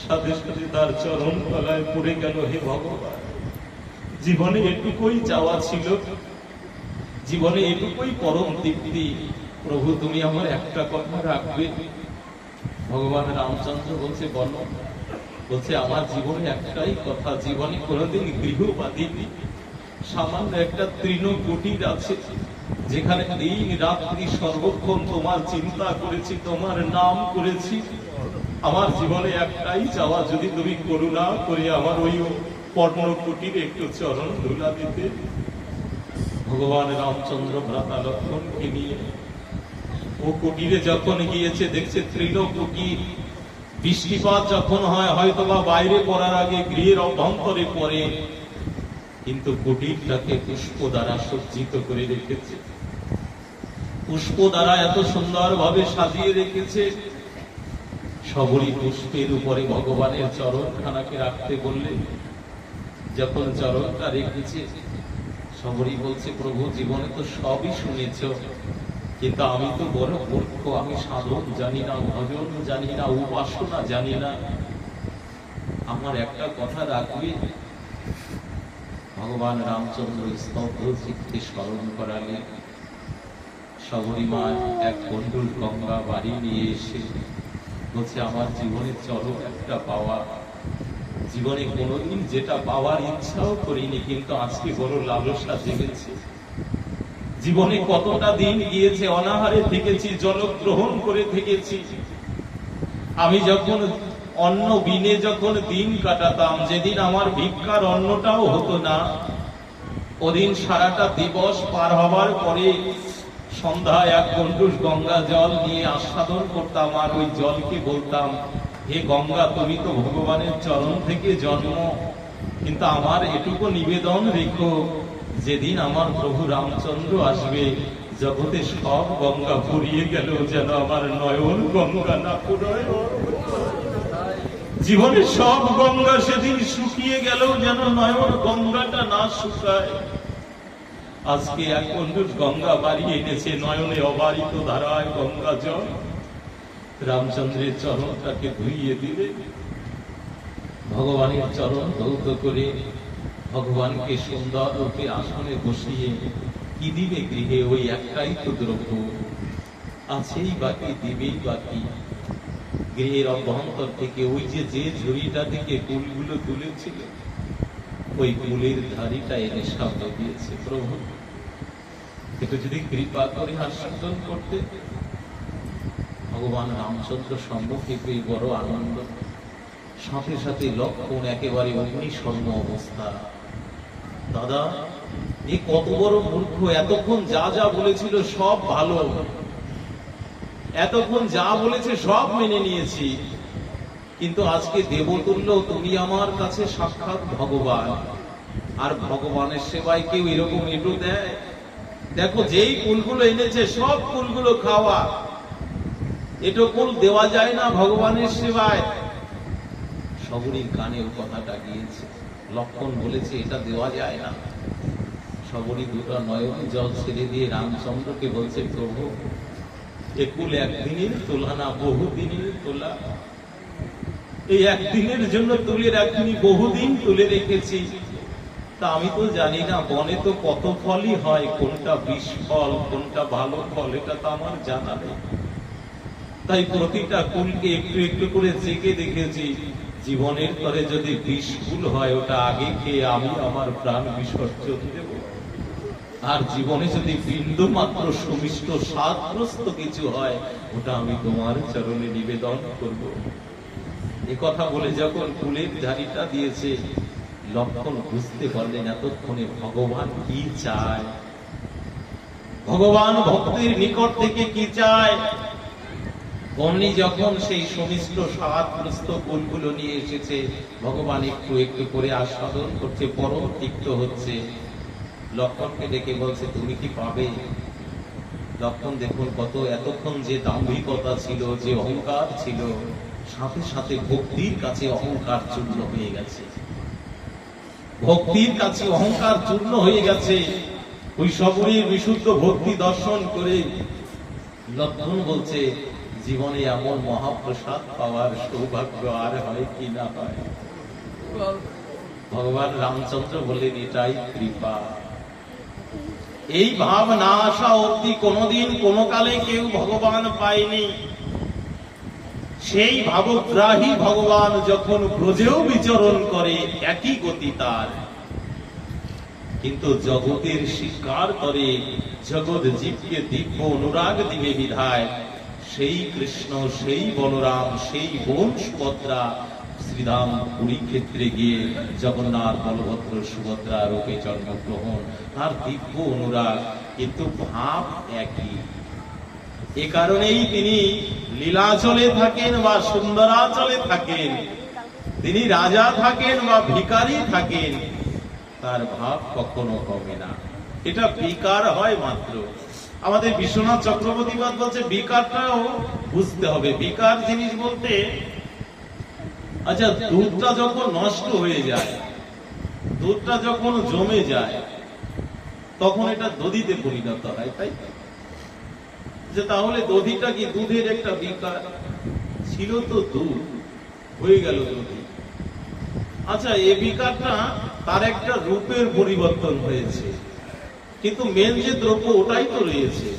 সাথে সাথে তার চরণ তলায় পড়ে গেল, হে ভগবান, জীবনে এটুকুই চাওয়া ছিল, জীবনে এটুকুই পরম তৃপ্তি, প্রভু তুমি আমার একটা কথা রাখবে। ভগবান রামচন্দ্র বলছে, বলো। বলছে, আমার জীবনে একটাই কথা, জীবনে কোনোদিন গৃহ বাঁধিনি, সামান্য একটা তৃণকুটির আছে, যেখানে দিন রাত্রি সর্বক্ষণ তোমার চিন্তা করেছি, তোমার নাম করেছি। আমার জীবনে একটাই চাওয়া, যদি তুমি করুণা করে আমার ওই পর্ণকুটির একটু চরণ ধুলা দিতে। ভগবান রামচন্দ্র ভ্রাতা লক্ষ্মণকে নিয়ে ও কুটিরে যখন গিয়েছে, দেখছে তৃণকুটির। বৃষ্টিপাত যখন হয়, হয়তো বা বাইরে পড়ার আগে গৃহের অভ্যন্তরে পড়ে, কিন্তু কুটিরটাকে পুষ্প দ্বারা সজ্জিত করে রেখেছে, পুষ্প দ্বারা এত সুন্দর ভাবে সাজিয়ে রেখেছে। সবরি পুষ্পের উপরে ভগবানের চরণখানাকে রাখতে বললেন। যখন চরণটা রেখেছে, সবরি বলছে, প্রভু, জীবনে তো সবই শুনেছ, কিন্তু আমি তো বড় মূর্খ, আমি সাধন জানি না, ভজন জানি না, উপাসনা জানি না, আমার একটা কথা রাখবে। ভগবান রামচন্দ্র স্তব্ধ চিত্তে স্মরণ করালেন। সবরী মা এক কন্ডুল গঙ্গা বাড়ি নিয়ে এসে বলছে, আমার জীবনে চরম একটা পাওয়া, জীবনে কোনোদিন যেটা পাওয়ার ইচ্ছাও করিনি, কিন্তু আজকে বড় লালসা জেগেছে। জীবনে কতটা দিন গিয়েছে, অনাহারে থেকেছি, জল গ্রহণ করে থেকেছি। আমি যখন অন্ন বিনে যখন দিন কাটাতাম, যেদিন আমার ভিক্ষার অন্নটাও হতো না, ওদিন সারাটা দিবস পার হবার পরে সন্ধ্যায় এক কন্ডুস গঙ্গা জল নিয়ে আস্বাদন করতাম, আর ওই জলকে বলতাম, হে গঙ্গা, তুমি তো ভগবানের চরণ থেকে জন্ম, কিন্তু আমার এটুকু নিবেদন রেখো, যেদিন আমার প্রভু রামচন্দ্র আসবে, জগতে সব গঙ্গা ফুরিয়ে গেল, যেন আমার নয়ন গঙ্গা না ফুরায়। জীবনে সব গঙ্গা সেদিন শুকিয়ে গেল, যেন নয়ন গঙ্গাটা না শুকায়। আজকে এক কন্ডুস গঙ্গা বাড়িয়ে এনেছে, নয়নে অবারিত ধারায় গঙ্গা জল। রামচন্দ্রের চরণটাকে ধুইয়ে দিলে, ভগবানের চরণ ধৌত করে ভগবানকে সুন্দর রূপে আসনে বসিয়ে কি দিবে গৃহে? ওই একটাই তো দ্রব্য, আছেই বাকি, দিবেই বাকি। গৃহের অভ্যন্তর থেকে ওই যে ঝুড়িটা থেকে ফুলগুলো তুলেছিল, ওই ফুলের ধারিটা এনে সামনে দিয়েছে। প্রভু, একটু যদি কৃপা করে আস্বাদন করতে। ভগবান রামচন্দ্র সম্মুখে পেয়ে বড় আনন্দ, সাথে সাথে লক্ষণ একেবারে অগ্নিশর্ম অবস্থা। দাদা, এ কত বড় মূর্খ, এতক্ষণ যা যা বলেছিল সব ভালো, এতক্ষণ যা বলেছে সব মেনে নিয়েছি, কিন্তু আজকে দেবতুল্য তুমি আমার কাছে সাক্ষাৎ ভগবান, আর ভগবানের সেবায় কেউ এরকম এটু দেয়? দেখো, যেই ফুলগুলো এনেছে সব ফুলগুলো খাওয়া, এটো ফুল দেওয়া যায় না ভগবানের সেবায়। সবরীর কানে ও কথাটা গিয়েছে। লক্ষণ বলেছে এটা দেওয়া যায় না। সবরী দুটো নয়ন জল ছেড়ে দিয়ে রামচন্দ্রকে বলছে, প্রভু, এ কুল একদিনের তোলা না, বহুদিনের তোলা। এই একদিনের জন্য তুলে রাখিনি, বহুদিন তুলে রেখেছি। তা আমি তো জানি না, বনে তো কত ফলই হয়, কোনটা বিষ ফল কোনটা ভালো ফল এটা তো আমার জানা নেই। তাই প্রতিটা কুলকে একটু একটু করে চেকে দেখেছি, জীবনের পরে যদি বিষ ফুল হয়, ওটা আগে খেয়ে আমি আমার প্রাণ বিসর্জন দেব। আর জীবনে যদি বিন্দু মাত্র সুমিষ্ট স্বাদগ্রস্ত কিছু হয়, ওটা আমি তোমার চরণে নিবেদন করব। এ কথা বলে যখন ফুলের ঝাড়িটা দিয়েছে, লক্ষণ বুঝতে পারলেন এতক্ষণে ভগবান কি চায়, ভগবান ভক্তের নিকট থেকে কি চায়। অমনি যখন সেই সুমিষ্ট স্বাদগ্রস্ত ফুলগুলো নিয়ে এসেছে, ভগবান একটু একটু করে আস্বাদন করছে, পরম তৃপ্ত হচ্ছে। লক্ষণকে ডেকে বলছে, তুমি কি পাবে? লক্ষণ দেখুন, কত এতক্ষণ যে দাম্ভিকতা ছিল, যে অহংকার ছিল, সাথে সাথে ভক্তির কাছে অহংকার চূর্ণ হয়ে গেছে। ভক্তির কাছে অহংকার চূর্ণ হয়ে গেছে। ওই সবরীর বিশুদ্ধ ভক্তি দর্শন করে লক্ষণ বলছে, জীবনে এমন মহাপ্রসাদ পাওয়ার সৌভাগ্য আর হয় কি না হয়। ভগবান রামচন্দ্র বললেন এটাই কৃপা। এই ভাব না আসা অবধি কোনোদিন কোনো কালে কেউ ভগবান পায়নি। সেই ভাবগ্রাহী ভগবান যখন ব্রজেও বিচরণ করে একই গতি তার, কিন্তু জগতের স্বীকার করে জগৎ জীবকে দিব্য অনুরাগ দিবে বিধায় সেই কৃষ্ণ, সেই বলরাম, সেই বোন সুভদ্রা শ্রীরাম পুরী ক্ষেত্রে গিয়ে জগন্নাথ বলভদ্র সুভদ্রা রূপে জন্মগ্রহণ, তার দিব্য অনুরাগ, কিন্তু ভাব একই। এ কারণেই তিনি লীলাচলে থাকেন বা সুন্দরাচলে থাকেন, তিনি রাজা থাকেন বা ভিখারি থাকেন, তার ভাব কখনো কমে না। এটা বিকার হয় মাত্র। আমাদের বিশ্বনাথ চক্রবর্তীবাদ বলছে বিকারটাও বুঝতে হবে। বিকার জিনিস বলতে, আচ্ছা দুধটা যখন নষ্ট হয়ে যায়, দুধটা যখন জমে যায়, তখন এটা দধিতে পরিণত হয়, তাই যে তাহলে দধিটা কি দুধের একটা বিকার? ছিল তো দুধ, হয়ে গেল দধি। আচ্ছা এই বিকারটা তার একটা রূপের পরিবর্তন হয়েছে, কিন্তু মেন যে দ্রব্য ওটাই তো রয়েছে।